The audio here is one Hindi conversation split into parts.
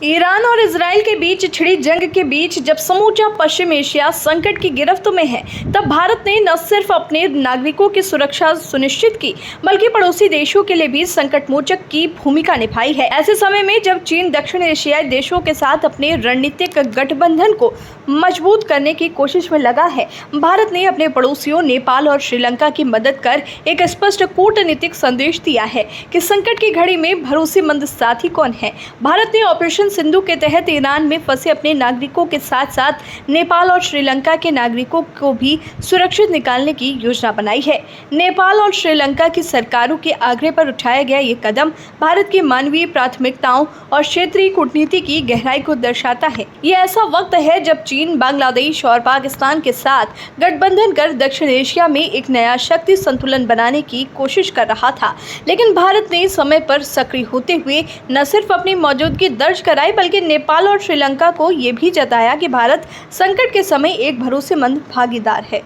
ईरान और इजराइल के बीच छिड़ी जंग के बीच जब समूचा पश्चिम एशिया संकट की गिरफ्त में है, तब भारत ने न सिर्फ अपने नागरिकों की सुरक्षा सुनिश्चित की, बल्कि पड़ोसी देशों के लिए भी संकट मोचक की भूमिका निभाई है। ऐसे समय में जब चीन दक्षिण एशियाई देशों के साथ अपने रणनीतिक गठबंधन को मजबूत करने की कोशिश में लगा है, भारत ने अपने पड़ोसियों नेपाल और श्रीलंका की मदद कर एक स्पष्ट कूटनीतिक संदेश दिया है कि संकट की घड़ी में भरोसेमंद साथी कौन है। भारत ने ऑपरेशन सिंधु के तहत ईरान में फंसे अपने नागरिकों के साथ साथ नेपाल और श्रीलंका के नागरिकों को भी सुरक्षित निकालने की योजना बनाई है। नेपाल और श्रीलंका की सरकारों के आग्रह पर उठाया गया ये कदम भारत की मानवीय प्राथमिकताओं और क्षेत्रीय कूटनीति की गहराई को दर्शाता है। ये ऐसा वक्त है जब चीन बांग्लादेश और पाकिस्तान के साथ गठबंधन कर दक्षिण एशिया में एक नया शक्ति संतुलन बनाने की कोशिश कर रहा था, लेकिन भारत ने समय पर सक्रिय होते हुए न सिर्फ अपनी मौजूदगी दर्ज कराई, बल्कि नेपाल और श्रीलंका को ये भी जताया कि भारत संकट के समय एक भरोसेमंद भागीदार है।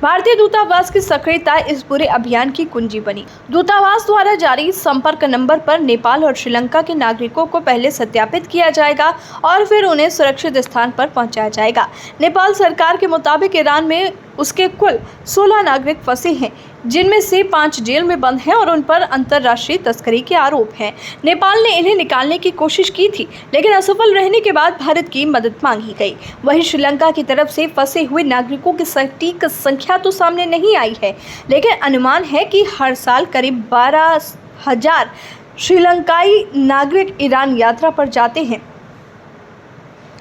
भारतीय दूतावास की सक्रियता इस पूरे अभियान की कुंजी बनी। दूतावास द्वारा जारी संपर्क नंबर पर नेपाल और श्रीलंका के नागरिकों को पहले सत्यापित किया जाएगा और फिर उन्हें सुरक्षित स्थान पर पहुंचाया जाएगा। नेपाल सरकार के मुताबिक ईरान में उसके कुल 16 नागरिक फंसे हैं, जिनमें से 5 जेल में बंद हैं और उन पर अंतर्राष्ट्रीय तस्करी के आरोप हैं। नेपाल ने इन्हें निकालने की कोशिश की थी, लेकिन असफल रहने के बाद भारत की मदद मांगी गई। वहीं श्रीलंका की तरफ से फंसे हुए नागरिकों की सटीक संख्या तो सामने नहीं आई है, लेकिन अनुमान है कि हर साल करीब 12,000 श्रीलंकाई नागरिक ईरान यात्रा पर जाते हैं।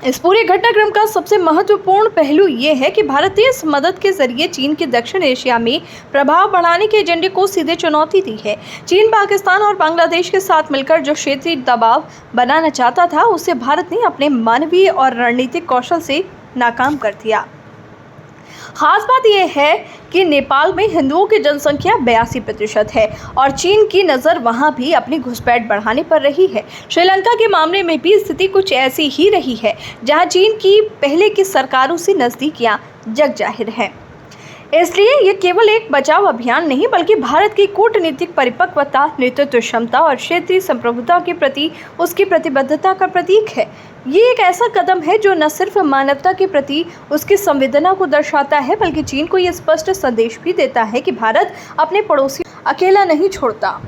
इस पूरे घटनाक्रम का सबसे महत्वपूर्ण पहलू ये है कि भारत ने इस मदद के जरिए चीन के दक्षिण एशिया में प्रभाव बढ़ाने के एजेंडे को सीधे चुनौती दी है। चीन पाकिस्तान और बांग्लादेश के साथ मिलकर जो क्षेत्रीय दबाव बनाना चाहता था, उसे भारत ने अपने मानवीय और रणनीतिक कौशल से नाकाम कर दिया। खास बात यह है कि नेपाल में हिंदुओं की जनसंख्या 82% है और चीन की नज़र वहां भी अपनी घुसपैठ बढ़ाने पर रही है। श्रीलंका के मामले में भी स्थिति कुछ ऐसी ही रही है, जहां चीन की पहले की सरकारों से नज़दीकियां जग जाहिर है। इसलिए ये केवल एक बचाव अभियान नहीं, बल्कि भारत की कूटनीतिक परिपक्वता, नेतृत्व क्षमता और क्षेत्रीय संप्रभुता के प्रति उसकी प्रतिबद्धता का प्रतीक है। ये एक ऐसा कदम है जो न सिर्फ मानवता के प्रति उसकी संवेदना को दर्शाता है, बल्कि चीन को ये स्पष्ट संदेश भी देता है कि भारत अपने पड़ोसी अकेला नहीं छोड़ता।